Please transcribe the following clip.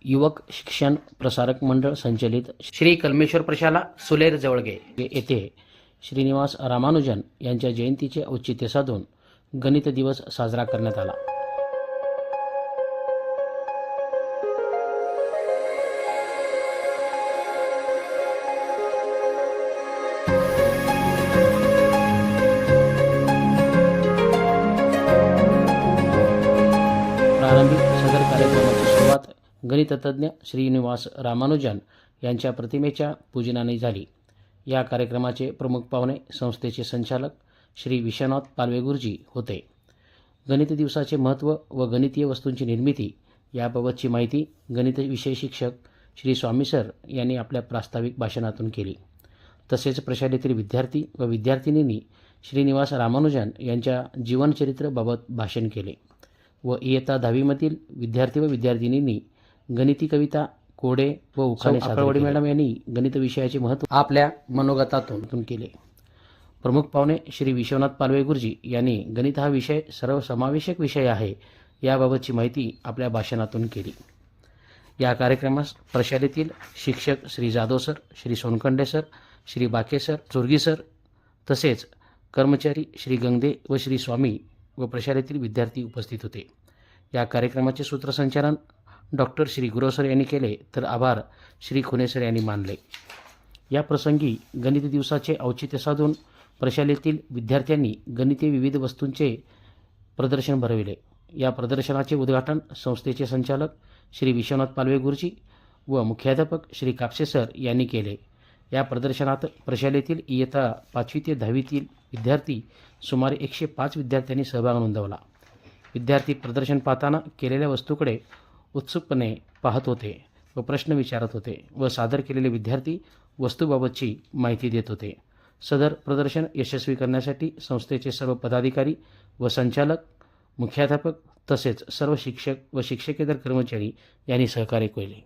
युवक शिक्षण प्रसारक मंडळ संचलित श्री कल्मेश्वर प्रशाला सुलेर जवळगे येथे श्रीनिवास रामानुजन यांच्या जयंतीचे औचित्य साधून गणित दिवस साजरा करण्यात आला। प्रारंभी सदर कार्यक्रमाची सुरुवात गणिततज्ञ श्रीनिवास रामानुजन यांच्या प्रतिमेच्या पूजनाने झाली। या कार्यक्रमाचे प्रमुख पाहुणे संस्थेचे संचालक श्री विश्वनाथ पालवे गुरुजी होते। गणित दिवसाचे महत्त्व व गणितीय वस्तूंची निर्मिती याबाबतची माहिती गणित विषय शिक्षक श्री स्वामी सर यांनी आपल्या प्रास्ताविक भाषणातून केली। तसेच प्रशालेतील विद्यार्थी व विद्यार्थिनींनी श्रीनिवास रामानुजन यांच्या जीवनचरित्राबाबत भाषण केले व इयत्ता 10वीमधील विद्यार्थी व विद्यार्थिनींनी गणिती कविता, कोडे व उखाणे सादर केले। मॅडम यांनी गणित विषयाचे महत्त्व आपल्या मनोगतातून केले। प्रमुख पाहुणे श्री विश्वनाथ पालवे गुरुजी यांनी गणित हा विषय सर्वसमावेशक विषय आहे याबाबतची माहिती आपल्या भाषणातून केली। या कार्यक्रमास प्रशालेतील शिक्षक श्री जाधव सर, श्री सोनखंडे सर, श्री बाके सर, चोरगी सर तसेच कर्मचारी श्री गंगदे व श्री स्वामी व प्रशालेतील विद्यार्थी उपस्थित होते। या कार्यक्रमाचे सूत्रसंचालन डॉक्टर श्री गुरव सर यांनी केले तर आभार श्री खुने सर यांनी मानले। या प्रसंगी गणित दिवसाचे औचित्य साधून प्रशालेतील विद्यार्थ्यांनी गणितीय विविध वस्तूंचे प्रदर्शन भरविले। या प्रदर्शनाचे उद्घाटन संस्थेचे संचालक श्री विश्वनाथ पालवे गुरुजी व मुख्याध्यापक श्री कापसे सर यांनी केले। या प्रदर्शनात प्रशालेतील इयत्ता 5वी ते 10वीतील विद्यार्थी सुमारे 105 विद्यार्थ्यांनी सहभाग नोंदवला। विद्यार्थी प्रदर्शन पाहताना केलेल्या वस्तूकडे उत्सुकपणे पाहत होते व प्रश्न विचारत होते व सादर केलेले विद्यार्थी वस्तूबाबतची माहिती देत होते। सदर प्रदर्शन यशस्वी करण्यासाठी संस्थेचे सर्व पदाधिकारी व संचालक, मुख्याध्यापक तसेच सर्व शिक्षक व शिक्षकेतर कर्मचारी यांनी सहकार्य केले।